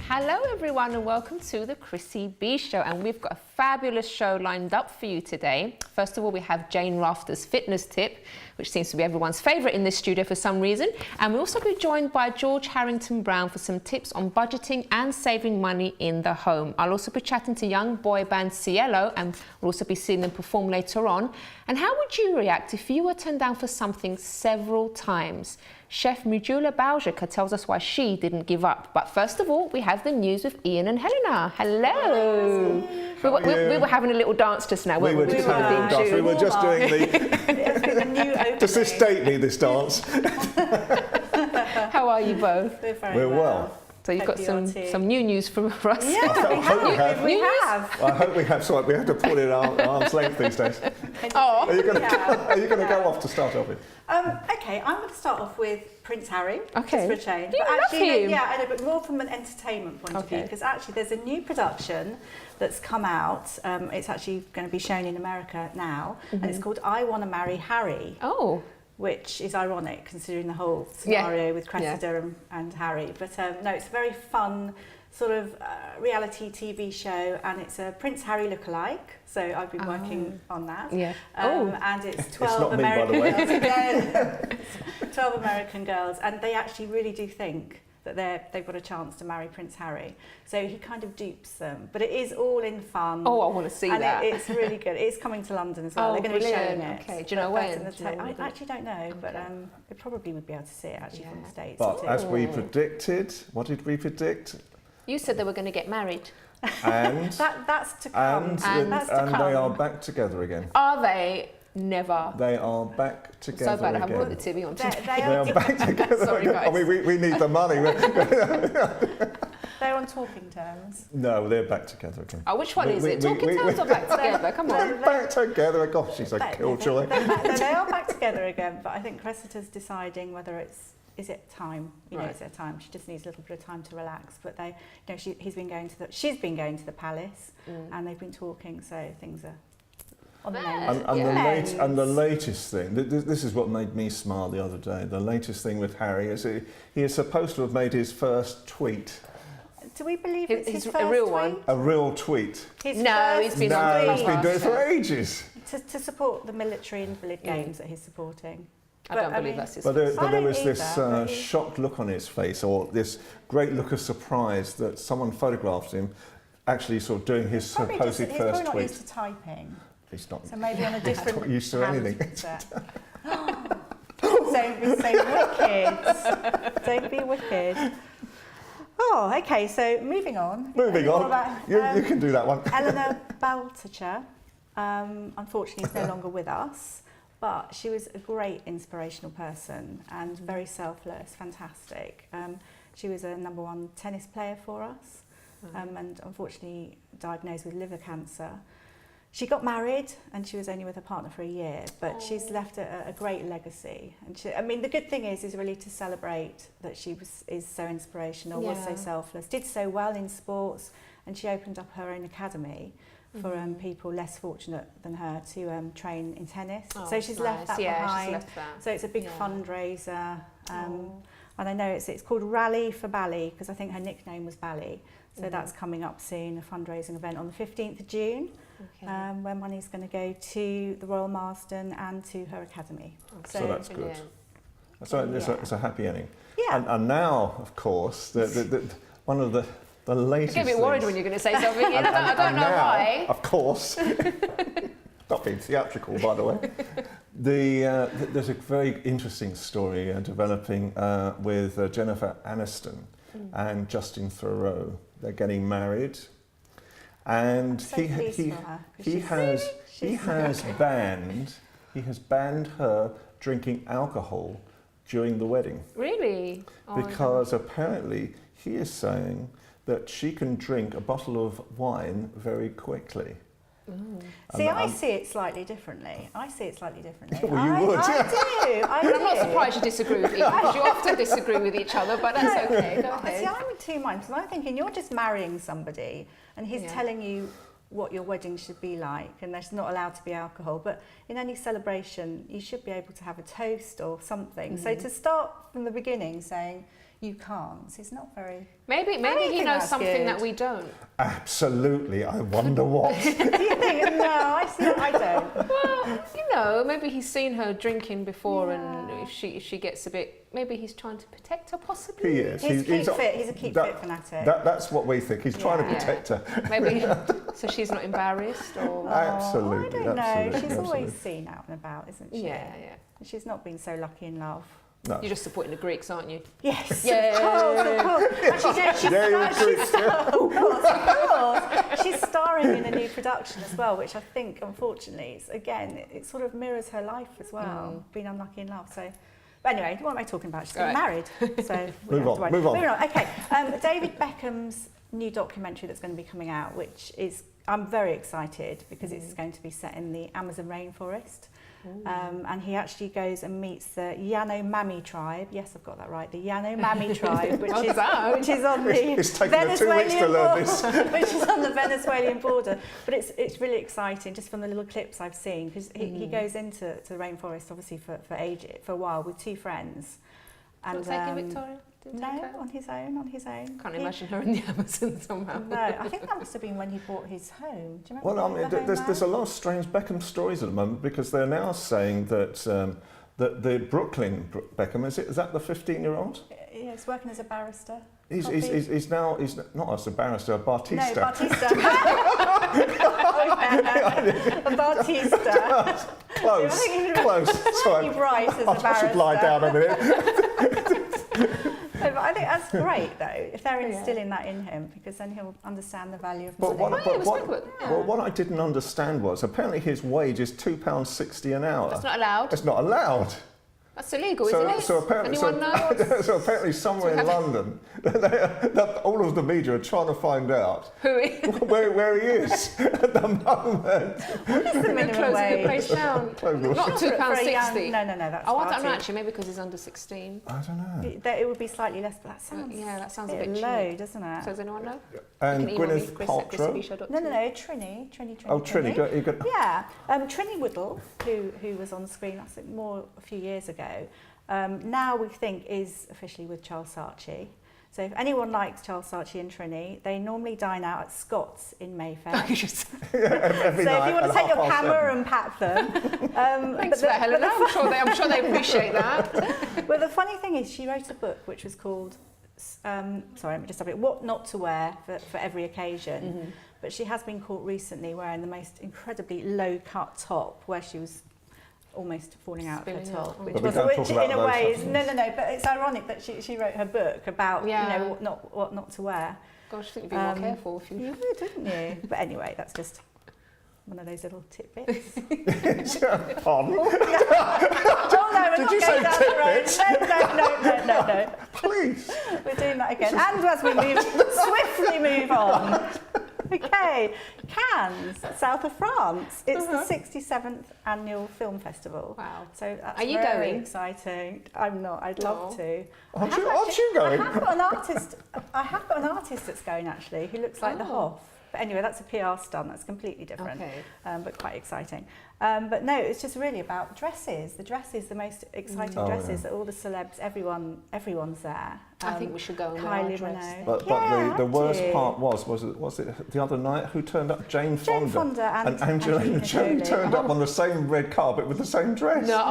Hello everyone and welcome to the Chrissy B Show, and we've got a fabulous show lined up for you today. First of all, we have Jane Wrafter's fitness tip, which seems to be everyone's favourite in this studio for some reason, and we'll also be joined by George Harrigan-Brown for some tips on budgeting and saving money in the home. I'll also be chatting to young boy band Cielo, and we'll also be seeing them perform later on. And how would you react if you were turned down for something several times? Chef Mridula Baljekar tells us why she didn't give up. But first of all, we have the news with Ian and Helena. Hello. We were having a little dance just now. We were just having a little dance. We were just doing the... Does this date me, this dance? How are you both? We're well. So you've got some new news for us. Yeah, we have. I hope we have. Sorry, we have to put it at arm's length these days. Oh. Are you going to go off to start off with? Okay, I'm going to start off with Prince Harry, just for a change. You love him. Yeah, I know, but more from an entertainment point of view, because actually there's a new production that's come out. It's actually going to be shown in America now, and it's called I Want to Marry Harry. Oh. Which is ironic considering the whole scenario with Cressida and Harry. But no, it's a very fun sort of reality TV show, and it's a Prince Harry lookalike. So I've been working on that. Yeah. And it's 12 American girls again. 12 American girls, and they actually really do think that they've got a chance to marry Prince Harry. So he kind of dupes them. But it is all in fun. Oh, I want to see that. And it's really good. It's coming to London as well. They're going to be showing it. Okay, do you know when? I actually don't know, but they probably would be able to see it actually from the States. But as we predicted, what did we predict? You said they were going to get married. And that's to come. And they are back together again. Are they? Never. They are back together So bad I haven't again. put the TV on today. They are back together. Sorry, guys. I mean, we need the money. They're on talking terms. No, they're back together again. Oh, which one is it? Talking terms or back together? Come on. Back together. Gosh, she's a killjoy. They are back together again, but I think Cressida's deciding whether is it time? You know, is it time? She just needs a little bit of time to relax. But they, you know, she's been going to the palace, and they've been talking, so things are. And the latest thing, this is what made me smile the other day, the latest thing with Harry is he is supposed to have made his first tweet. Do we believe it's his first a real tweet? one? A real tweet. He's been doing it for ages. To support the military invalid games that he's supporting. I don't believe that's his But there was this shocked look on his face, or this great look of surprise that someone photographed him actually sort of doing his supposed first tweet. He's probably not used to typing. He's not. So maybe on a different. Not used to anything. Don't be so wicked. Don't be wicked. Oh, okay. So moving on. Moving on. You can do that one. Mridula Baljekar, unfortunately, is no longer with us, but she was a great inspirational person and very selfless, fantastic. She was a #1 tennis player for us, and unfortunately diagnosed with liver cancer. She got married and she was only with her partner for a year, but she's left a great legacy. And I mean, the good thing is really to celebrate that she is so inspirational, was so selfless, did so well in sports, and she opened up her own academy for people less fortunate than her to train in tennis. So she's left that behind. She's left that. So it's a big fundraiser. And I know it's called Rally for Bali, because I think her nickname was Bali. So that's coming up soon, a fundraising event on the 15th of June. Where money's going to go to the Royal Marsden and to her academy. So that's good. So it's a happy ending. Yeah. And now, of course, one of the latest. I get a bit worried when you're going to say something. I don't know why. Of course. Not being theatrical, by the way. There's a very interesting story developing with Jennifer Aniston and Justin Theroux. They're getting married. And he has banned her drinking alcohol during the wedding. Really? Because apparently he is saying that she can drink a bottle of wine very quickly. See, I see it slightly differently. Well, you would. I do. I'm not surprised you disagree with each other. You often disagree with each other, but that's okay. Go ahead. See, I'm in two minds, because I'm thinking you're just marrying somebody and he's telling you what your wedding should be like, and there's not allowed to be alcohol. But in any celebration, you should be able to have a toast or something. So to start from the beginning saying, you can't. It's not very... Maybe he think knows that's something good. that we don't. Absolutely. I wonder what. Do you think? No, I don't. Well, maybe he's seen her drinking before, and Yeah. if she gets a bit, maybe he's trying to protect her, possibly. He is. He's a keep fit fanatic. That's what we think. He's trying to Yeah. protect her. Maybe so she's not embarrassed, or Absolutely. I don't know. absolutely, She's absolutely. always seen out and about, isn't she? yeah. She's not been so lucky in love. No. You're just supporting the Greeks, aren't you? Yes, Yeah. of course. She's starring in a new production as well, which I think, unfortunately, it sort of mirrors her life as well, being unlucky in love. So, but anyway, what am I talking about? She's getting married, so Move on. Moving on. Okay, David Beckham's new documentary that's going to be coming out, which is I'm very excited because it's going to be set in the Amazon rainforest. And he actually goes and meets the Yanomami tribe. Yes, I've got that right. The Yanomami tribe, which is on the It's taken her 2 weeks to learn this. which is on the Venezuelan border. But it's really exciting, just from the little clips I've seen, because he goes into the rainforest, obviously for a while with 2 friends. And taking Victoria? No, on his own. Can't imagine her in the Amazon somehow. No, I think that must have been when he bought his home. Do you remember? Well, I mean, there's a lot of strange Beckham stories at the moment, because they're now saying that that the Brooklyn Beckham is that the 15-year-old? Yeah, he's working as a barrister. He's now not as a barrister, a Bartista. No, Batista. Batista. Close. Sorry, Bryce as a barrister. I should lie down a minute. No, but I think that's great, though, if they're instilling that in him, because then he'll understand the value of money. What I didn't understand was, apparently his wage is £2.60 an hour. That's not allowed. It's not allowed. That's illegal, isn't it? So apparently, Anyone know? so apparently somewhere in London, all of the media are trying to find out where he is at the moment. What is the minimum Closing wage? the place down. Not £2.60. No, that's I don't know, actually, maybe because he's under 16. I don't know. It would be slightly less, but that sounds a bit low, cheap, doesn't it? So does anyone know? And Gwyneth Paltrow. No, Trini. Oh, Trini. Yeah, Trini Woodall, who was on screen, I think, a few years ago. Now we think is officially with Charles Saatchi. So if anyone likes Charles Saatchi and Trini, they normally dine out at Scott's in Mayfair. So if you want to take your camera and pat them. Thanks for that, Helena. I'm sure they appreciate that. Well, the funny thing is, she wrote a book which was called, let me just have it, What Not to Wear for Every Occasion. But she has been caught recently wearing the most incredibly low-cut top, where she was almost falling out of her top, which in a way is no, but it's ironic that she wrote her book about what not to wear. Gosh, I think you'd be more careful if you would, wouldn't you? But anyway, that's just one of those little tidbits. Pardon? Oh no, Did you say tidbits? No. Please. We're doing that again. And as we swiftly move on. Okay, Cannes, south of France. It's the 67th annual film festival. Wow. So that's Are you very going? exciting. I'm not. I'd love to. Aren't you going? I have got an artist that's going, actually, who looks like the Hoff. But anyway, that's a PR stunt. That's completely different, but quite exciting. But no, it's just really about dresses. The dresses, the most exciting dresses that all the celebs, everyone's there. I think we should go and highly renowned. But the worst part was it the other night who turned up? Jane Fonda and Angelina Jolie turned up on the same red carpet with the same dress. No,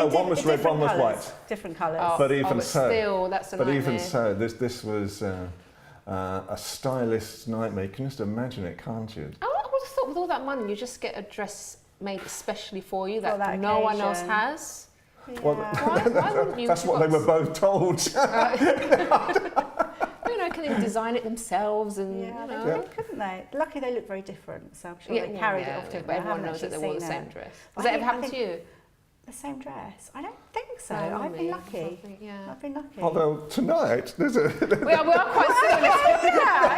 one was red, one was white. Different colours. But even so, still, that's a nightmare. Even so, this was a stylist's nightmare. You can just imagine it, can't you? I would have thought with all that money, you just get a dress made especially for you that no occasion. one else has. Yeah. Well, why wouldn't you? That's what they were both told. Can they design it themselves? And couldn't they? Luckily, they look very different, so I'm sure they carried it off to but everyone knows that they wore the same dress. Has that ever happened to you? The same dress? I don't think so. I've been lucky. I've been lucky. Although tonight there's a. we are quite similar.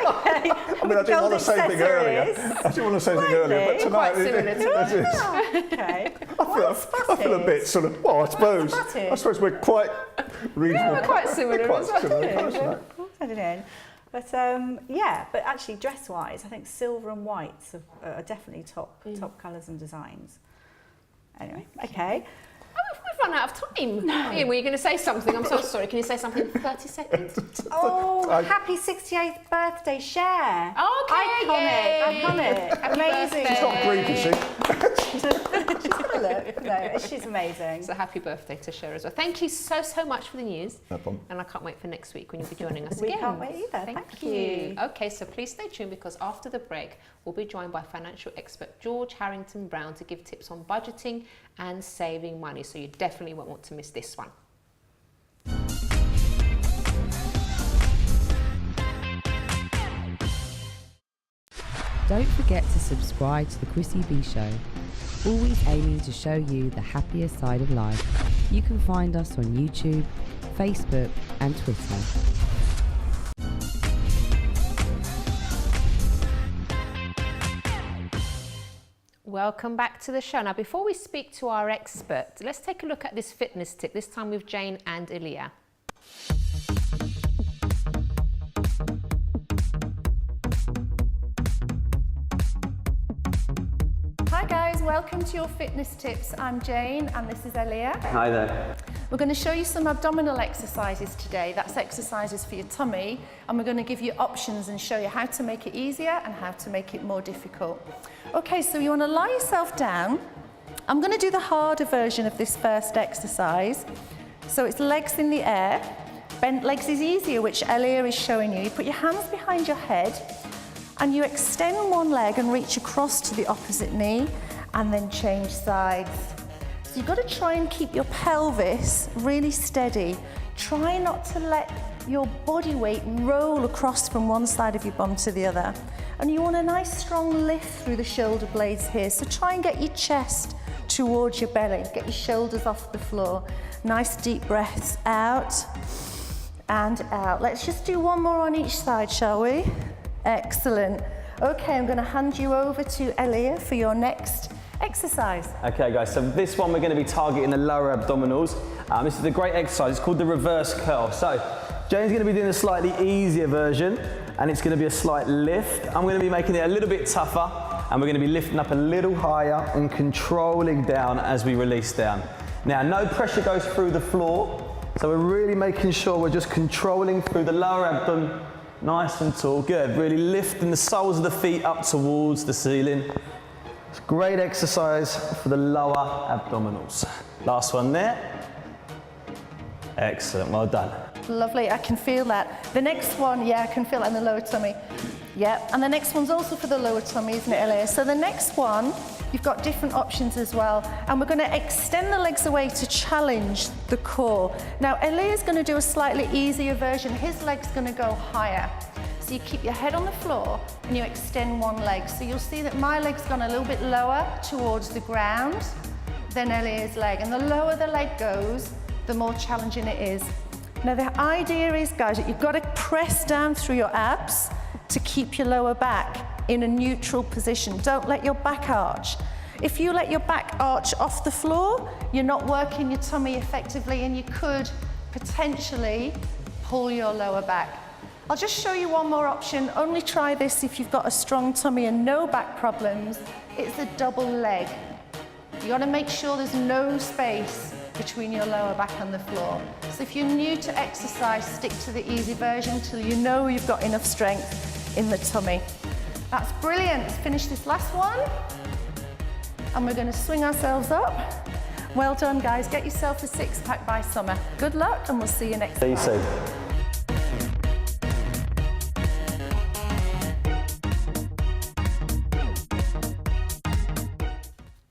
Okay. I mean, I didn't want to say anything earlier. But tonight okay. I feel a bit sort of. Well, I suppose we're quite reasonable. Yeah, we're quite similar. But but actually, dress-wise, I think silver and whites are definitely top colours and designs. Anyway, okay. We've run out of time. No. Ian, were you going to say something? I'm so sorry. Can you say something in 30 seconds? Oh, happy 68th birthday, Cher. Okay. Iconic. Happy Amazing. birthday. She's not breathing, is she? Just have a look. No, she's amazing. So happy birthday to Cher as well. Thank you so much for the news. No problem. And I can't wait for next week when you'll be joining us We again. can't wait either. Thank you. Okay, so please stay tuned because after the break, we'll be joined by financial expert George Harrigan-Brown to give tips on budgeting and saving money. So you definitely won't want to miss this one. Don't forget to subscribe to the Chrissy B Show, always aiming to show you the happier side of life. You can find us on YouTube, Facebook and Twitter. Welcome back to the show. Now, before we speak to our expert, let's take a look at this fitness tip, this time with Jane and Elia. Hi guys, welcome to your fitness tips. I'm Jane and this is Elia. Hi there. We're going to show you some abdominal exercises today. That's exercises for your tummy, and we're going to give you options and show you how to make it easier and how to make it more difficult. Okay, so you want to lie yourself down. I'm going to do the harder version of this first exercise. So it's legs in the air. Bent legs is easier, which Elia is showing you. You put your hands behind your head and you extend one leg and reach across to the opposite knee and then change sides. So you've got to try and keep your pelvis really steady. Try not to let your body weight roll across from one side of your bum to the other. And you want a nice strong lift through the shoulder blades here. So try and get your chest towards your belly. Get your shoulders off the floor. Nice deep breaths out and out. Let's just do one more on each side, shall we? Excellent. Okay, I'm going to hand you over to Elia for your next exercise. Okay guys, so this one we're going to be targeting the lower abdominals. This is a great exercise, it's called the reverse curl. So Jane's going to be doing a slightly easier version and it's going to be a slight lift. I'm going to be making it a little bit tougher and we're going to be lifting up a little higher and controlling down as we release down. Now no pressure goes through the floor, so we're really making sure we're just controlling through the lower abdomen. Nice and tall, good. Really lifting the soles of the feet up towards the ceiling. It's a great exercise for the lower abdominals. Last one there. Excellent, well done. Lovely, I can feel that. The next one, yeah, I can feel that in the lower tummy. Yeah, and the next one's also for the lower tummy, isn't it, Elia? So the next one, you've got different options as well. And we're going to extend the legs away to challenge the core. Now, Elia's going to do a slightly easier version. His leg's going to go higher. So you keep your head on the floor and you extend one leg. So you'll see that my leg's gone a little bit lower towards the ground than Elia's leg. And the lower the leg goes, the more challenging it is. Now, the idea is, guys, that you've got to press down through your abs to keep your lower back in a neutral position. Don't let your back arch. If you let your back arch off the floor, you're not working your tummy effectively and you could potentially pull your lower back. I'll just show you one more option. Only try this if you've got a strong tummy and no back problems. It's a double leg. You got to make sure there's no space between your lower back and the floor. So if you're new to exercise, stick to the easy version till you know you've got enough strength in the tummy. That's brilliant. Let's finish this last one. And we're going to swing ourselves up. Well done, guys. Get yourself a six-pack by summer. Good luck, and we'll see you next time. See you soon.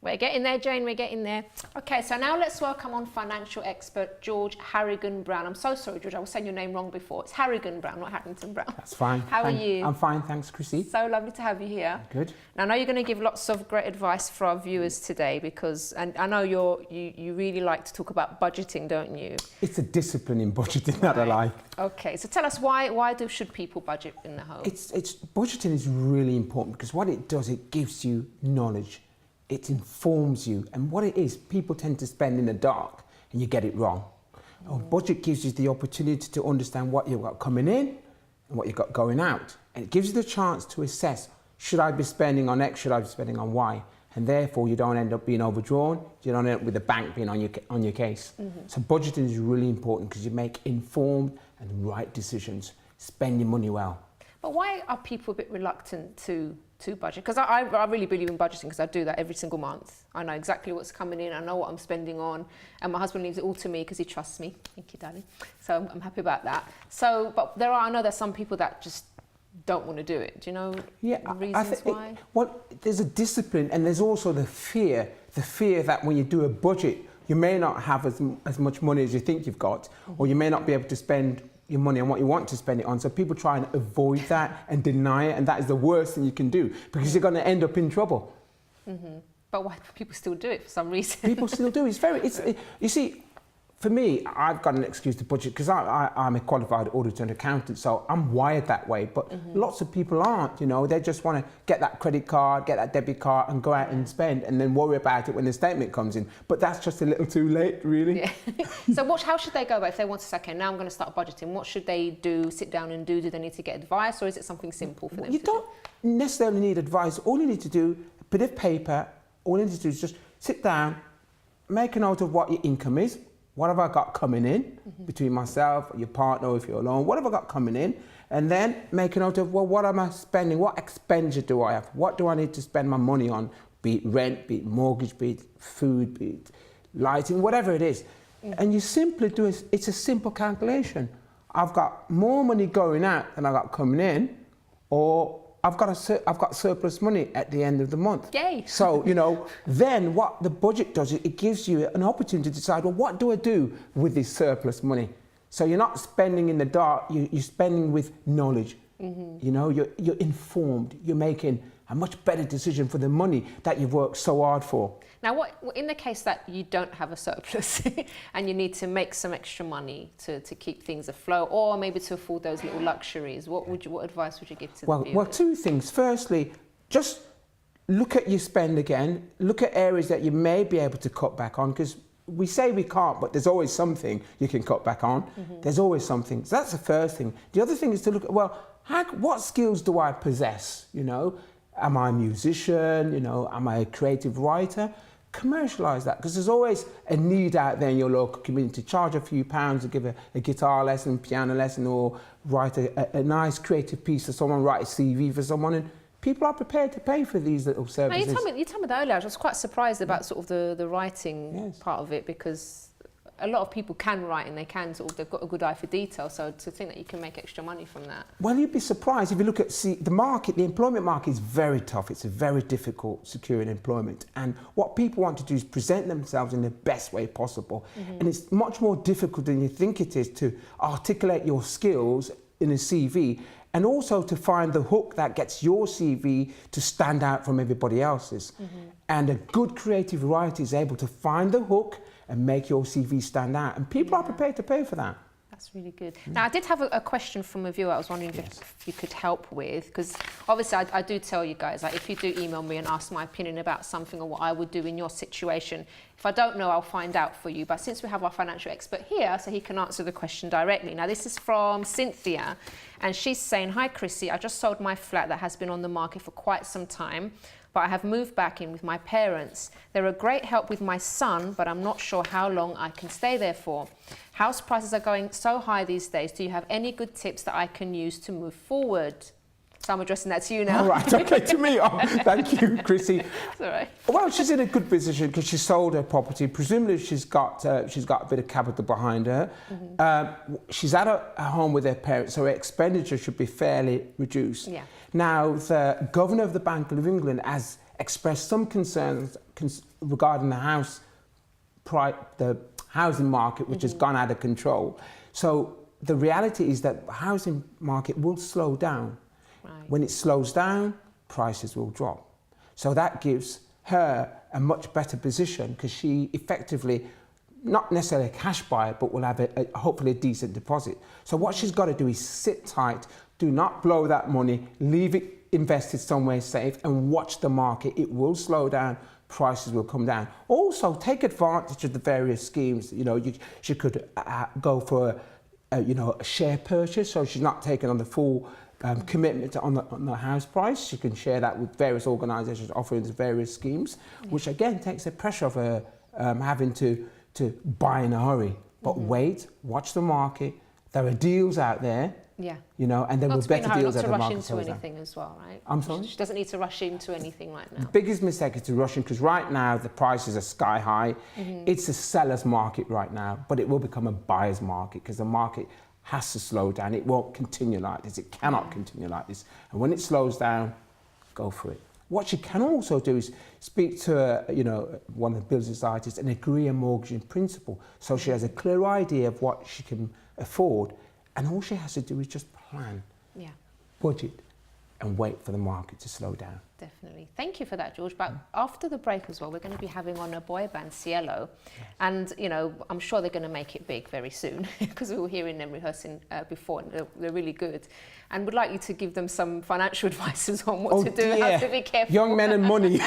We're getting there, Jane, we're getting there. Okay, so now let's welcome on financial expert George Harrigan-Brown. I'm so sorry, George, I was saying your name wrong before. It's Harrigan-Brown, not Harrington-Brown. That's fine. How are you? I'm fine, thanks, Chrissy. So lovely to have you here. Good. Now, I know you're going to give lots of great advice for our viewers today because, and I know you really like to talk about budgeting, don't you? It's a discipline in budgeting that I like. Okay, so tell us why should people budget in the home? It's budgeting is really important because what it does, it gives you knowledge. It informs you, and what it is, people tend to spend in the dark and you get it wrong. A budget gives you the opportunity to understand what you've got coming in and what you've got going out, and it gives you the chance to assess, should I be spending on X, should I be spending on Y, and therefore you don't end up being overdrawn, you don't end up with the bank being on your case. So budgeting is really important because you make informed and right decisions. Spend your money well. But why are people a bit reluctant to budget? Because I really believe in budgeting because I do that every single month. I know exactly what's coming in, I know what I'm spending on, and my husband leaves it all to me because he trusts me. Thank you, darling. So I'm happy about that. So, but I know there's some people that just don't want to do it. Do you know the reasons why? There's a discipline, and there's also the fear that when you do a budget, you may not have as much money as you think you've got, or you may not be able to spend your money on what you want to spend it on. So people try and avoid that and deny it, and that is the worst thing you can do because you're going to end up in trouble. But why do people still do it for some reason? People still do. You see, for me, I've got an excuse to budget because I'm a qualified auditor and accountant, so I'm wired that way. But lots of people aren't, you know. They just want to get that credit card, get that debit card and go out and spend and then worry about it when the statement comes in. But that's just a little too late, really. Yeah. So how should they go about if they want to say, okay, now I'm going to start budgeting? What should they do, sit down and do? Do they need to get advice, or is it something simple for them You don't necessarily need advice. All you need to do, a bit of paper, all you need to do is just sit down, make a note of what your income is. What have I got coming in between myself, your partner, or if you're alone? What have I got coming in? And then make a note of, well, what am I spending? What expenditure do I have? What do I need to spend my money on? Be it rent, be it mortgage, be it food, be it lighting, whatever it is. And you simply do it. It's a simple calculation. I've got more money going out than I got coming in, or I've got surplus money at the end of the month. Yay! So, you know, then what the budget does, it gives you an opportunity to decide, well, what do I do with this surplus money? So you're not spending in the dark, you're spending with knowledge. You know, you're informed, you're making a much better decision for the money that you've worked so hard for. Now, what in the case that you don't have a surplus and you need to make some extra money to keep things afloat, or maybe to afford those little luxuries, what advice would you give to the viewers? Well, two things. Firstly, just look at your spend again. Look at areas that you may be able to cut back on, because we say we can't, but there's always something you can cut back on. There's always something. So that's the first thing. The other thing is to look at, well, what skills do I possess? You know, am I a musician? You know, am I a creative writer? Commercialise that, because there's always a need out there in your local community. Charge a few pounds to give a guitar lesson, piano lesson, or write a nice creative piece for someone, write a CV for someone, and people are prepared to pay for these little services. Now, you told me that earlier. I was quite surprised about sort of the writing part of it, because a lot of people can write and they've got a good eye for detail, so to think that you can make extra money from that. Well, you'd be surprised if you look at the market. The employment market is very tough. It's a very difficult securing employment, and what people want to do is present themselves in the best way possible. And it's much more difficult than you think it is to articulate your skills in a CV, and also to find the hook that gets your CV to stand out from everybody else's. And a good creative writer is able to find the hook and make your CV stand out, and people are prepared to pay for that. That's really good. Now, I did have a question from a viewer I was wondering if you could help with, because obviously I do tell you guys, like, if you do email me and ask my opinion about something or what I would do in your situation, if I don't know, I'll find out for you. But since we have our financial expert here, so he can answer the question directly. Now, this is from Cynthia, and she's saying, "Hi, Chrissy, I just sold my flat that has been on the market for quite some time, but I have moved back in with my parents. They're a great help with my son, but I'm not sure how long I can stay there for. House prices are going so high these days. Do you have any good tips that I can use to move forward?" So I'm addressing that to you now. All right, okay, to me. Oh, thank you, Chrissy. It's all right. Well, she's in a good position because she sold her property. Presumably, she's got a bit of capital behind her. She's at a home with her parents, so her expenditure should be fairly reduced. Yeah. Now, the governor of the Bank of England has expressed some concerns regarding the housing market, which has gone out of control. So the reality is that the housing market will slow down. Right. When it slows down, prices will drop. So that gives her a much better position, because she effectively, not necessarily a cash buyer, but will have hopefully a decent deposit. So what she's got to do is sit tight, do not blow that money, leave it invested somewhere safe, and watch the market. It will slow down, prices will come down. Also, take advantage of the various schemes. You know, she could go for a share purchase, so she's not taking on the full commitment on the house price. She can share that with various organisations offering various schemes, which again takes the pressure of her having to buy in a hurry. But wait, watch the market. There are deals out there. Yeah. You know, and there were better deals at the market. Not to rush into anything as well, right? I'm sorry? She doesn't need to rush into anything right now. The biggest mistake is to rush in, because right now the prices are sky high. It's a seller's market right now, but it will become a buyer's market, because the market has to slow down. It won't continue like this. It cannot continue like this. And when it slows down, go for it. What she can also do is speak to one of the building societies and agree a mortgage in principle, so she has a clear idea of what she can afford, and all she has to do is just plan, budget, and wait for the market to slow down. Definitely. Thank you for that, George. But after the break as well, we're going to be having on a boy band, Cielo. And, I'm sure they're going to make it big very soon, because we were hearing them rehearsing before, and they're really good. And we'd like you to give them some financial advice on what to do, how to be careful. Young men and money,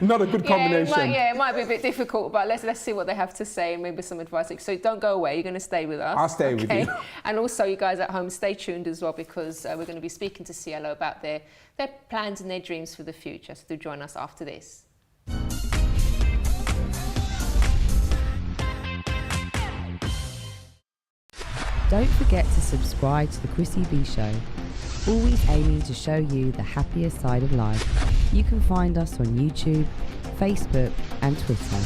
not a good combination. It might be a bit difficult, but let's see what they have to say, and maybe some advice. So don't go away, you're going to stay with us. I'll stay with you. And also, you guys at home, stay tuned as well, because we're going to be speaking to Cielo about their plans and their dreams for the future. So do join us after this. Don't forget to subscribe to the Chrissy B Show, always aiming to show you the happier side of life. You can find us on YouTube, Facebook and Twitter.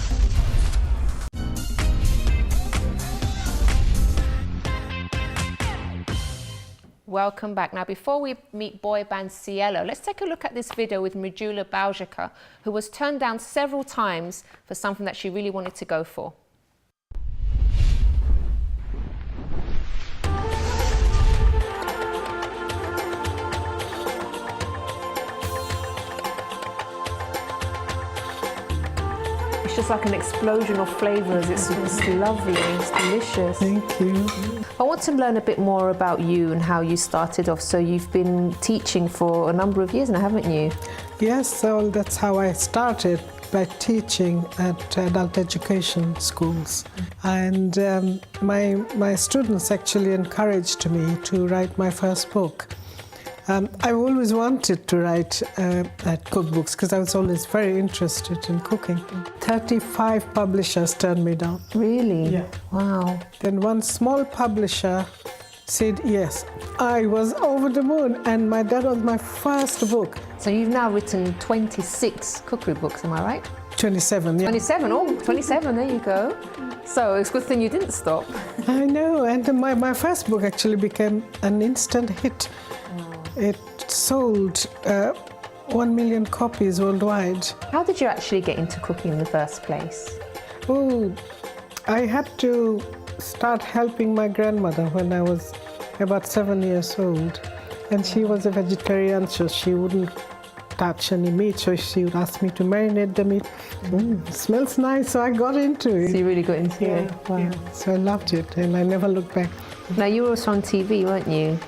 Welcome back. Now, before we meet boy band Cielo, let's take a look at this video with Mridula Baljekar, who was turned down several times for something that she really wanted to go for. It's just like an explosion of flavours. It's lovely, it's delicious. Thank you. I want to learn a bit more about you and how you started off. So you've been teaching for a number of years now, haven't you? Yes, so that's how I started, by teaching at adult education schools. And my students actually encouraged me to write my first book. I've always wanted to write cookbooks, because I was always very interested in cooking. 35 publishers turned me down. Really? Yeah. Wow. Then one small publisher said yes. I was over the moon, and that was my first book. So you've now written 26 cookery books, am I right? 27, yeah. 27, oh, 27, there you go. So it's a good thing you didn't stop. I know, and my first book actually became an instant hit. It sold 1 million copies worldwide. How did you actually get into cooking in the first place? Oh, I had to start helping my grandmother when I was about 7 years old. And she was a vegetarian, so she wouldn't touch any meat, so she would ask me to marinate the meat. Smells nice, so I got into it. So you really got into it? Wow. Yeah. So I loved it, and I never looked back. Now, you were also on TV, weren't you?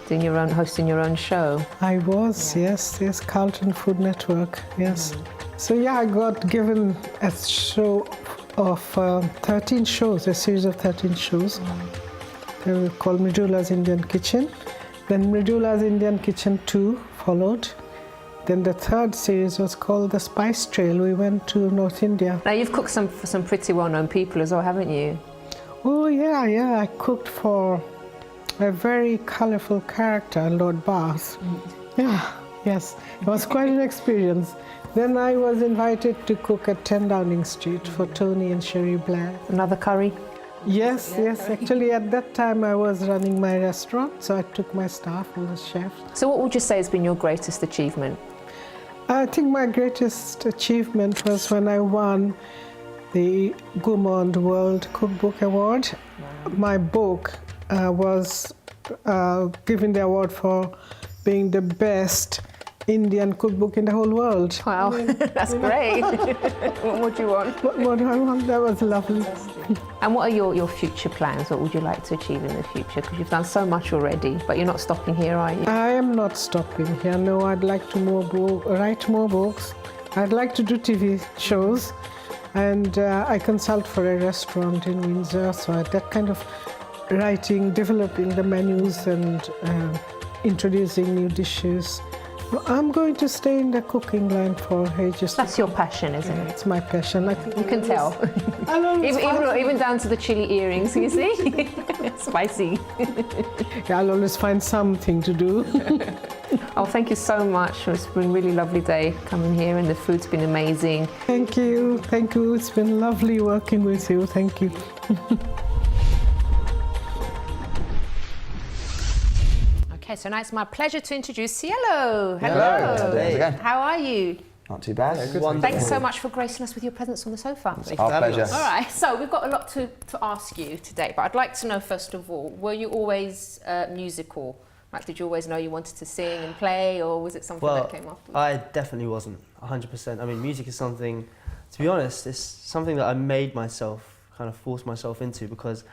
Hosting your own show. I was, yes, Carlton Food Network, yes. So yeah, I got given a show of 13 shows, a series of 13 shows. They were called Mridula's Indian Kitchen. Then Mridula's Indian Kitchen 2 followed. Then the third series was called The Spice Trail. We went to North India. Now, you've cooked for some pretty well-known people as well, haven't you? Oh yeah, I cooked for a very colourful character, Lord Bath. Yes, it was quite an experience. Then I was invited to cook at 10 Downing Street for Tony and Sherry Blair. Another curry? Yes. Actually, at that time I was running my restaurant, so I took my staff, all the chefs. So what would you say has been your greatest achievement? I think my greatest achievement was when I won the Gourmand World Cookbook Award. My book was given the award for being the best Indian cookbook in the whole world. Wow, that's great. What would you want? What do I want? That was lovely. And what are your future plans? What would you like to achieve in the future? Because you've done so much already, but you're not stopping here, are you? I am not stopping here. No, I'd like to write more books. I'd like to do TV shows. And I consult for a restaurant in Windsor, so that kind of writing, developing the menus and introducing new dishes. I'm going to stay in the cooking line for ages. That's your passion, isn't it? It's my passion. I think You can tell. even down to the chili earrings, you see? Spicy. I'll always find something to do. Oh, thank you so much. It's been a really lovely day coming here, and the food's been amazing. Thank you. Thank you. It's been lovely working with you. Thank you. Okay, so now it's my pleasure to introduce Cielo. Hello. How's it going? How are you? Not too bad. Thanks so much for gracing us with your presence on the sofa. It's our pleasure. All right, so we've got a lot to ask you today, but I'd like to know, first of all, were you always musical? Like, did you always know you wanted to sing and play, or was it something that came after? I definitely wasn't, 100%. I mean, music is something, to be honest, it's something that I made myself, kind of forced myself into, because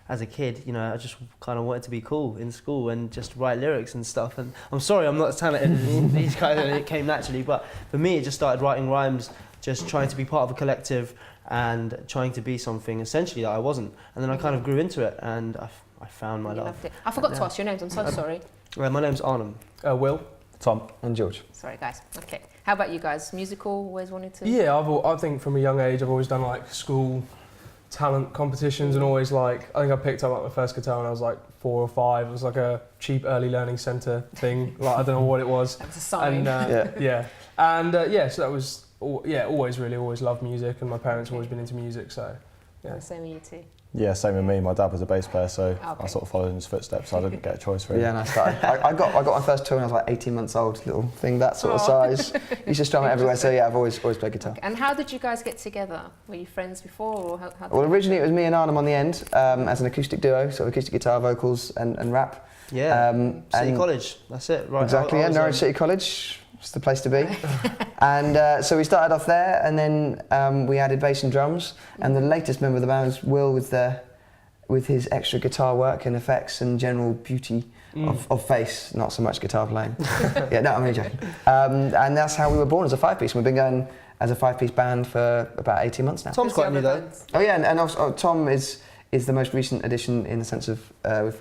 as a kid, you know, I just kind of wanted to be cool in school and just write lyrics and stuff. And I'm sorry, I'm not as talented as these guys, and it came naturally. But for me, it just started writing rhymes, just trying to be part of a collective and trying to be something essentially that I wasn't. And then I kind of grew into it, and I found my love. Loved it. I forgot to ask your names. I'm so sorry. My name's Arnhem. Will, Tom, and George. Sorry, guys. Okay. How about you guys? Musical? Always wanted to? Yeah, I think from a young age I've always done like school talent competitions, and always like, I think I picked up like my first guitar when I was like 4 or 5. It was like a cheap early learning centre thing. Like, I don't know what it was. That was a sign. And, yeah. And so that was always loved music, and my parents have always been into music, so yeah. Same with you too. Yeah, same with me. My dad was a bass player, so Okay. I sort of followed in his footsteps. So I didn't get a choice really. Yeah, and I started. I got my first tour when I was like 18 months old, little thing that sort of size. Used to strum it everywhere, so yeah, I've always played guitar. Okay. And how did you guys get together? Were you friends before, or how did Well, originally it was me and Arnhem on the end as an acoustic duo, sort of acoustic guitar, vocals, and rap. Yeah, City and College, that's it, right? Exactly, yeah, Norwich City College. It's the place to be. And so we started off there, and then we added bass and drums. And the latest member of the band was Will, with his extra guitar work and effects and general beauty of face, not so much guitar playing. Yeah, no, I'm only joking. And that's how we were born, as a 5-piece. We've been going as a 5-piece band for about 18 months now. Tom's quite new though. Oh yeah, and also Tom is the most recent addition in the sense of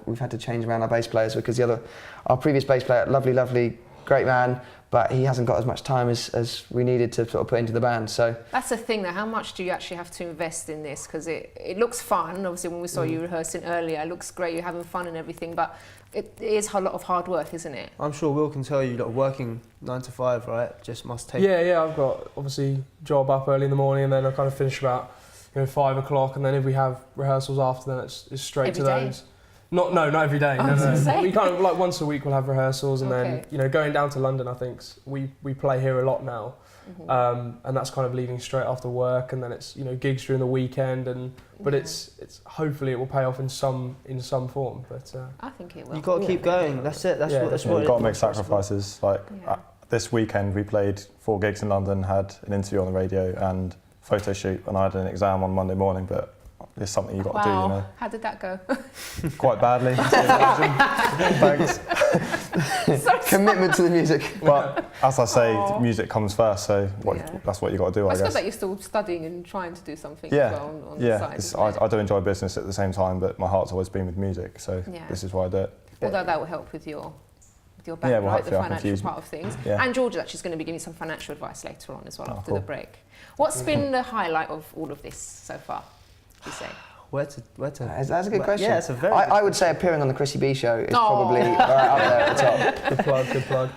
we've had to change around our bass players, because our previous bass player, lovely, great man, but he hasn't got as much time as we needed to sort of put into the band. So That's the thing, though. How much do you actually have to invest in this? Because it looks fun. Obviously, when we saw you rehearsing earlier, it looks great. You're having fun and everything, but it is a lot of hard work, isn't it? I'm sure Will can tell you that working 9 to 5, right, just must take... Yeah, I've got obviously job up early in the morning, and then I kind of finish about 5 o'clock, and then if we have rehearsals after, then it's straight Every to day? those. Not every day. I was gonna say. We kind of like once a week we'll have rehearsals, and Okay. then going down to London. I think we play here a lot now, and that's kind of leaving straight after work, and then it's gigs during the weekend, but it's hopefully it will pay off in some form. But I think it will. You've got to keep going. That's it. That's what You've got to make sacrifices. Like this weekend, we played 4 gigs in London, had an interview on the radio and photo shoot, and I had an exam on Monday morning. But it's something you've got to do, How did that go? Quite badly. Thanks. commitment to the music. But as I say, music comes first, so that's what you've got to do, I It's guess. good that you're still studying and trying to do something Yeah, as well on the side. isn't it? I do enjoy business at the same time, but my heart's always been with music, so Yeah. this is why I do it. Although that will help with your Yeah, back, well, right? The hopefully I can financial use- part of things. Yeah. And George is actually going to be giving some financial advice later on as well after cool. the break. What's been the highlight of all of this so far, would you say? Where to? That's a good question. Yeah, it's a very. I would say appearing on the Chrissy B Show is probably right up there at the top. good plug.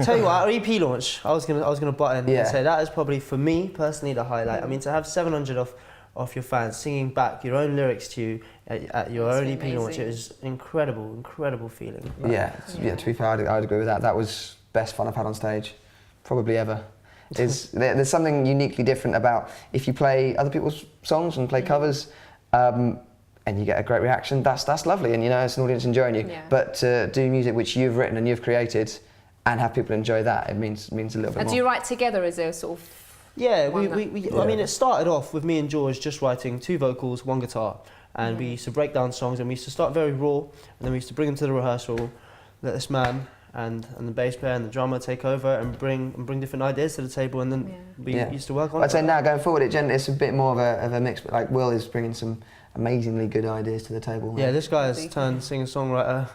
Tell you what, our EP launch, I was gonna butt in Yeah. and say that is probably for me personally the highlight. I mean, to have 700 of your fans singing back your own lyrics to you at your own EP launch, it was incredible feeling. Yeah, to be fair, I'd agree with that. That was best fun I've had on stage, probably ever. There's something uniquely different about if you play other people's songs and play covers, and you get a great reaction. That's lovely, and it's an audience enjoying you. Yeah. But to do music which you've written and you've created, and have people enjoy that, it means a little bit And more. do you write together as a sort of... Yeah, One I mean, it started off with me and George just writing 2 vocals, 1 guitar, and we used to break down songs, and we used to start very raw, and then we used to bring them to the rehearsal, let this man and the bass player and the drummer take over and bring different ideas to the table, and then we used to work on it. I'd say now going forward, it's a bit more of a mix. But like Will is bringing some amazingly good ideas to the table. Yeah, this guy has turned singer-songwriter.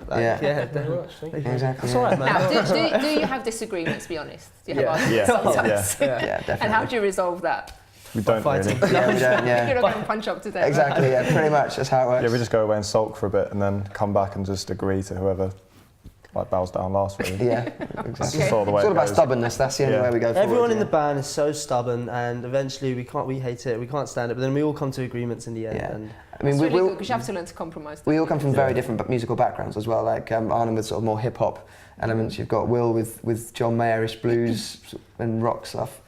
Exactly. That's all right, man. Now, do you have disagreements? Be honest. Do you have arguments sometimes? Yeah, definitely. And how do you resolve that? We don't really. Yeah, we don't. Yeah. You're not going to punch up today. Exactly. Yeah, pretty much. That's how it works. Yeah, we just go away and sulk for a bit and then come back and just agree to whoever like bows down last. Really. Yeah, exactly. That's just sort of the way it's all about goes. stubbornness. That's the only way we go forward. Everyone in the band is so stubborn, and eventually we hate it, we can't stand it, but then we all come to agreements in the end. Yeah. And I mean, it's really good because you have to learn to compromise. We all come from very different musical backgrounds as well. Like Arnon with sort of more hip hop elements. You've got Will with John Mayerish blues and rock stuff.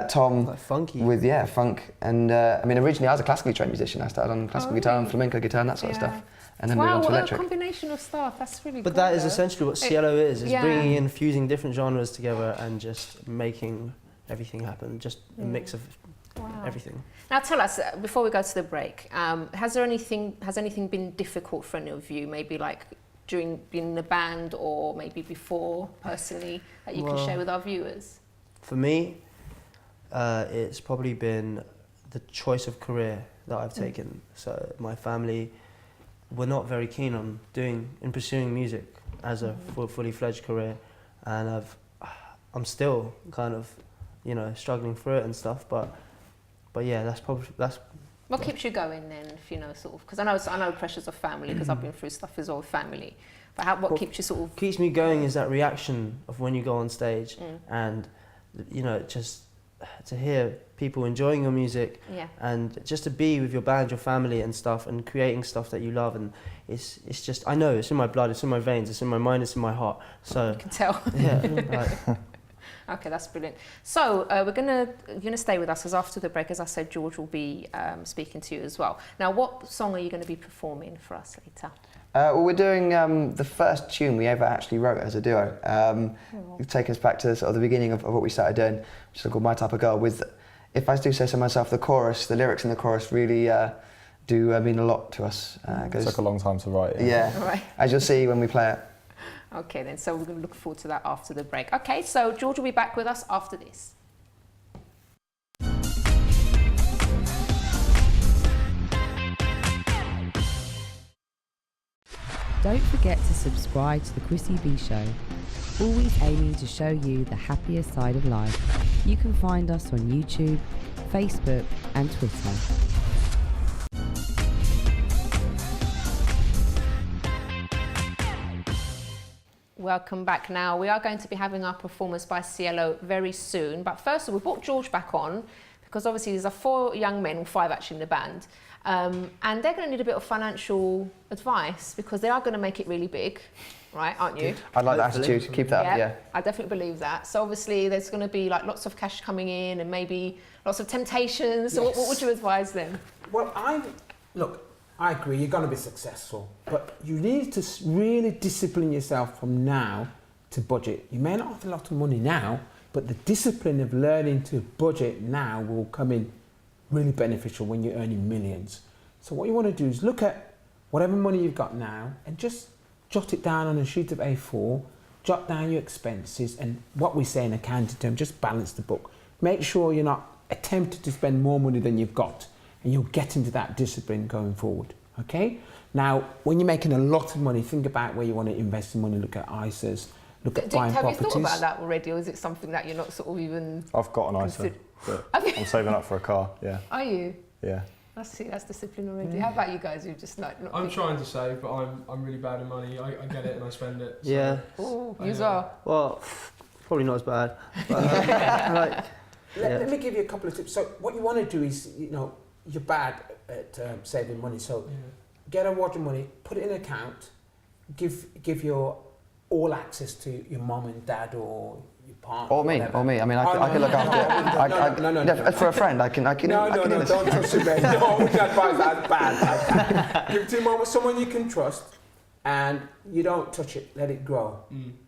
Tom like funky. with funk. And I mean, originally I was a classically trained musician. I started on classical guitar and flamenco guitar and that sort of stuff. And then moved on to electric. What a combination of stuff. That's really But good, that is though. essentially what Cielo is bringing in, fusing different genres together and just making everything happen, just a mix of everything. Now tell us, before we go to the break, has anything been difficult for any of you, maybe like during being in the band or maybe before personally, that you can share with our viewers? For me, it's probably been the choice of career that I've taken. So my family were not very keen on pursuing music as a fully fledged career, and I'm still kind of, struggling through it and stuff. But yeah, that's. What keeps you going then, if sort of? Because I know pressures of family, because I've been through stuff as well with family. But what keeps you sort of? Keeps me going is that reaction of when you go on stage, and just to hear people enjoying your music, and just to be with your band, your family and stuff, and creating stuff that you love. And it's just, I know it's in my blood, it's in my veins, it's in my mind, it's in my heart. So you can tell. Yeah. Okay, that's brilliant. So you're gonna stay with us, because after the break, as I said, George will be speaking to you as well. Now, what song are you going to be performing for us later? Well, we're doing the first tune we ever actually wrote as a duo. Take us back to sort of the beginning of what we started doing, which is called My Type of Girl. With, if I do say so myself, the lyrics in the chorus really do mean a lot to us. It took a long time to write. Yeah, Right. as you'll see when we play it. Okay, then, so we're going to look forward to that after the break. Okay, so George will be back with us after this. Don't forget to subscribe to the Chrissy B Show, always aiming to show you the happier side of life. You can find us on YouTube, Facebook and Twitter. Welcome back. Now, we are going to be having our performance by Cielo very soon. But first of all, we brought George back on because obviously there's 4 young men, or 5 actually in the band. And they're going to need a bit of financial advice because they are going to make it really big, right? Aren't you? I'd like that attitude. Keep that up, yeah. I definitely believe that. So obviously there's going to be like lots of cash coming in and maybe lots of temptations. So what would you advise them? Well, I agree, you're going to be successful, but you need to really discipline yourself from now to budget. You may not have a lot of money now, but the discipline of learning to budget now will come in really beneficial when you're earning millions. So what you want to do is look at whatever money you've got now and just jot it down on a sheet of A4, jot down your expenses, and what we say in accounting terms, just balance the book. Make sure you're not attempting to spend more money than you've got, and you'll get into that discipline going forward, okay? Now, when you're making a lot of money, think about where you want to invest your money, look at ISAs, look at buying properties. Have you thought about that already, or is it something that you're not sort of even... I've got an ISA, but I'm saving up for a car, yeah. Are you? Yeah. That's discipline already. How about you guys? You've just not I'm trying to save, but I'm really bad in money. I get it and I spend it. So. Yeah. Oh, you are. Well, probably not as bad. But, Let me give you a couple of tips. So what you want to do is, you're bad at saving money. So get a wad of money, put it in an account, give your all access to your mom and dad or your partner. Or me. I mean, I can look after it. No. For a friend, I can. No, don't trust me. No, I wouldn't advise that. That's bad. Give it to your mom or someone you can trust, and you don't touch it. Let it grow.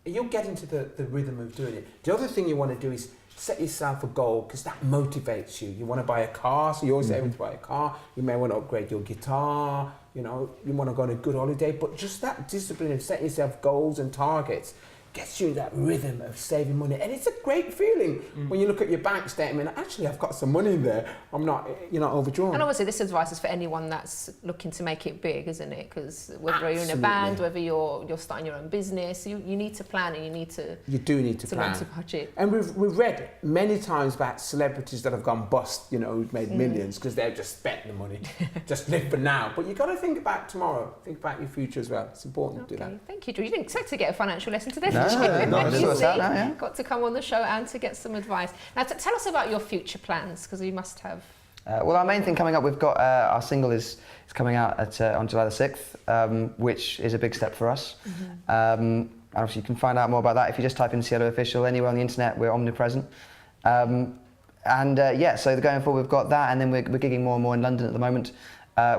You'll get into the rhythm of doing it. The other thing you want to do is set yourself a goal, because that motivates you. You want to buy a car, so you're always able to buy a car. You may want to upgrade your guitar. You want to go on a good holiday, but just that discipline of setting yourself goals and targets gets you in that rhythm of saving money, and it's a great feeling when you look at your bank statement. Actually, I've got some money in there. I'm not, you're not overdrawn. And obviously, this advice is for anyone that's looking to make it big, isn't it? Because whether you're in a band, whether you're starting your own business, you need to plan and you do need to plan. Learn to budget. And we've read many times about celebrities that have gone bust, you know, who've made millions because they've just spent the money, just live for now. But you got to think about tomorrow. Think about your future as well. It's important to do that. Thank you, Drew. You didn't expect to get a financial lesson today. Got to come on the show and to get some advice. Now, tell us about your future plans, because you must have. Well, our main thing coming up, we've got our single is coming out on July the 6th, which is a big step for us. Obviously, you can find out more about that if you just type in Cielo Official anywhere on the internet. We're omnipresent. So going forward, we've got that, and then we're gigging more and more in London at the moment.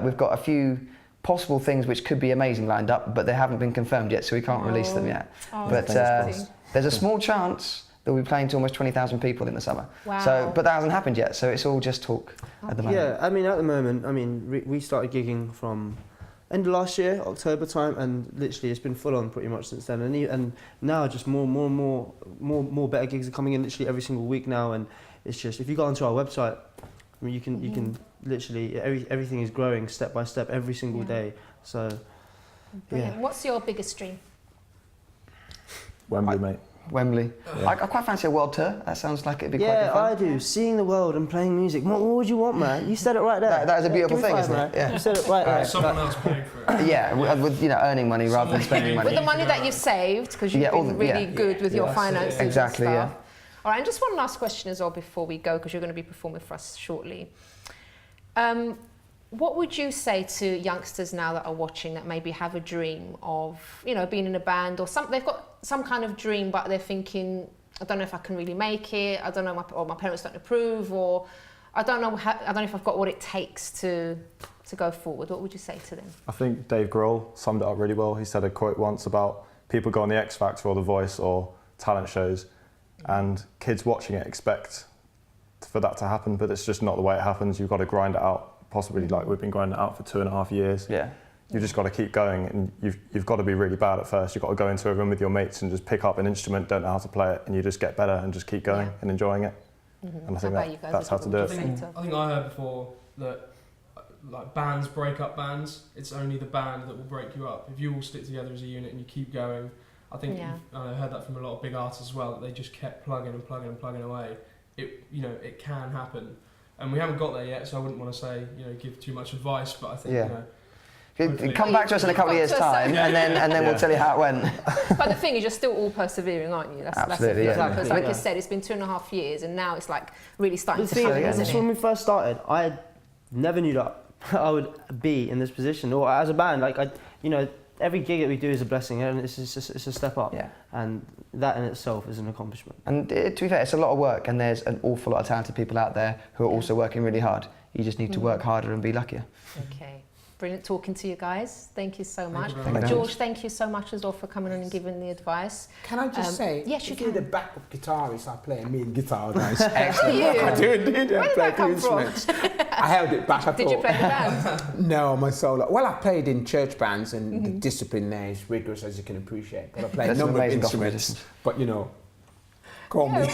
We've got a few possible things which could be amazing lined up, but they haven't been confirmed yet, so we can't release them yet. But there's a small chance that we'll be playing to almost 20,000 people in the summer. Wow. But that hasn't happened yet, so it's all just talk at the moment. Yeah, I mean, at the moment, we started gigging from end of last year, October time, and literally it's been full on pretty much since then. And now just more better gigs are coming in literally every single week now, and it's just, if you go onto our website, I mean, you can literally, everything is growing step by step every single day. So, Brilliant. What's your biggest dream? Wembley, mate. Wembley. Yeah. I quite fancy a world tour. That sounds like it'd be quite good fun. Yeah, I do. Seeing the world and playing music. What would you want, man? You said it right there. That is a beautiful thing, isn't it? Yeah. You said it right there. Someone else paying for it. Yeah, with earning money rather than spending money. With the money that you've saved, because you've been really good with your finances. Exactly. And stuff. All right, and just one last question as well before we go, because you're going to be performing for us shortly. What would you say to youngsters now that are watching that maybe have a dream of, being in a band, or they've got some kind of dream, but they're thinking, I don't know if I can really make it. I don't know, or my parents don't approve, or I don't know if I've got what it takes to go forward. What would you say to them? I think Dave Grohl summed it up really well. He said a quote once about people go on the X Factor or The Voice or talent shows, and kids watching it expect for that to happen, but it's just not the way it happens. You've got to grind it out. Possibly like we've been grinding it out for 2.5 years. Yeah. You've just got to keep going, and you've got to be really bad at first. You've got to go into a room with your mates and just pick up an instrument, don't know how to play it, and you just get better and just keep going and enjoying it. And I think that's how to do it. I think I heard before that like bands break up bands. It's only the band that will break you up. If you all stick together as a unit and you keep going, I think I heard that from a lot of big artists as well, that they just kept plugging away. It can happen. And we haven't got there yet, so I wouldn't want to say, give too much advice, but I think, come back to us in a couple of years' time, and then we'll tell you how it went. But the thing is, you're still all persevering, aren't you? Absolutely, Because like you said, it's been 2.5 years, and now it's like really starting to happen, isn't it? When we first started, I never knew that I would be in this position, or as a band, every gig that we do is a blessing, and it's a step up. Yeah. And that in itself is an accomplishment. And to be fair, it's a lot of work, and there's an awful lot of talented people out there who are also working really hard. You just need to work harder and be luckier. Okay. Brilliant talking to you guys. Thank you so much. Thank you. George, thank you so much as well for coming on and giving the advice. Can I just say, yes, you if you're can. the backup guitarist, I play a mean guitar, guys. Excellent. I do indeed. Where I did play that come two from? instruments. I held it back. Did you play the band? No, my solo. Well, I played in church bands, and the discipline there is rigorous, as you can appreciate. But I played a number of instruments. But call me. We'll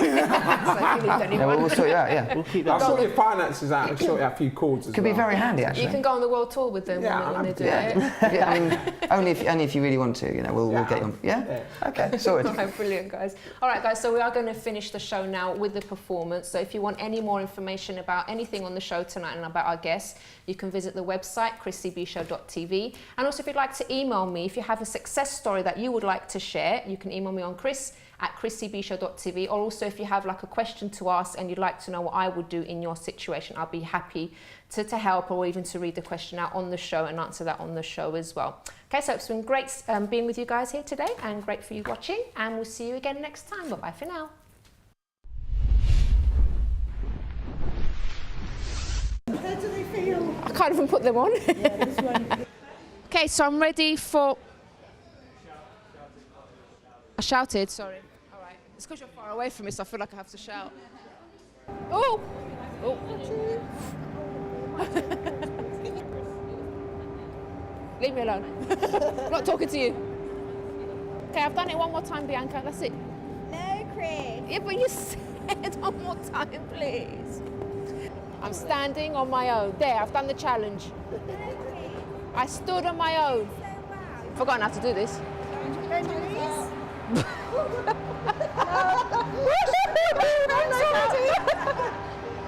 sort you out. We'll keep that. I'll sort your finances out and sort out a few chords as well. Could be very handy, actually. You can go on the world tour with them when they do it. Yeah, I mean, only if you really want to, we'll get you on. Yeah? Okay, sorted. All right, brilliant, guys. All right, guys, so we are going to finish the show now with the performance. So if you want any more information about anything on the show tonight and about our guests, you can visit the website, chrissybshow.tv. And also, if you'd like to email me, if you have a success story that you would like to share, you can email me on chris@chrissybshow.tv, or also if you have like a question to ask and you'd like to know what I would do in your situation, I'll be happy to help, or even to read the question out on the show and answer that on the show as well. Okay, so it's been great being with you guys here today, and great for you watching, and we'll see you again next time. Bye-bye for now. How do they feel? I can't even put them on. Yeah, this one. Okay, so I'm ready for... I shouted, sorry. All right. It's because you're far away from me, so I feel like I have to shout. Oh! Oh. Leave me alone. I'm not talking to you. Okay, I've done it one more time, Bianca. That's it. No, Chris. Yeah, but you said one more time, please. I'm standing on my own. There, I've done the challenge. I stood on my own. Forgotten how to do this. Bend your knees.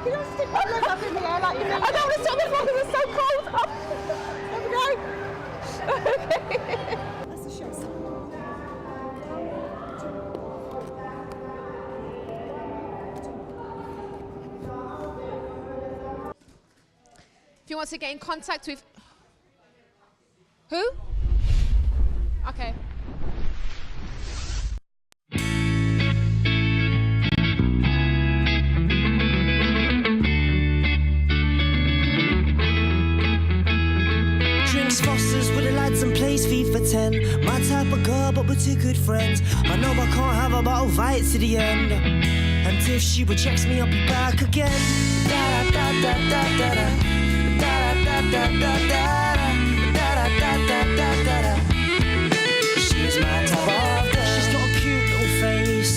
You don't stick my leg up in the air like you mean. I don't want to stop before because it's so cold. There we go. That's the show. If you want to get in contact with... Who? Okay. Drinks Fosters with the lads and plays FIFA 10. My type of girl, but we're two good friends. I know I can't have a bottle fight to the end. And if she rejects me, I'll be back again. Da da da da da da da da da da da da da da da da. She's my type of girl. She's got a cute little face.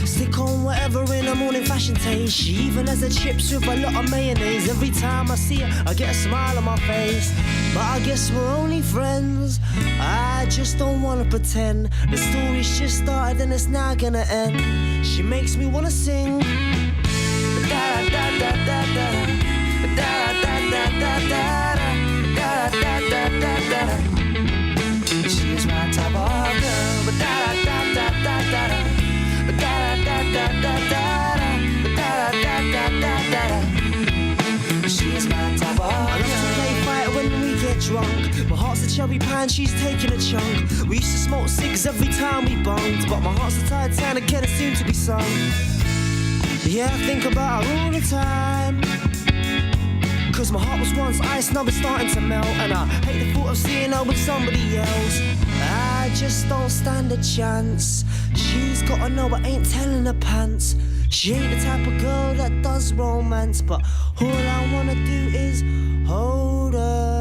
Stick on whatever in her morning fashion taste. She even has her chips with a lot of mayonnaise. Every time I see her, I get a smile on my face. But I guess we're only friends. I just don't wanna pretend. The story's just started and it's now gonna end. She makes me wanna sing. Da da da da da da da da da da da da da da da. She's my type of girl. But da da da da da da. But da da da da da da. But da da da da da da. She's my type of girl. I love to play fight when we get drunk. My heart's a cherry pie and she's taking a chunk. We used to smoke cigs every time we bumped, but my heart's a tired town again, it soon to be sung. Yeah, I think about her all the time. Cause my heart was once ice, now it's starting to melt. And I hate the thought of seeing her with somebody else. I just don't stand a chance. She's gotta know I ain't telling her pants. She ain't the type of girl that does romance, but all I wanna do is hold her.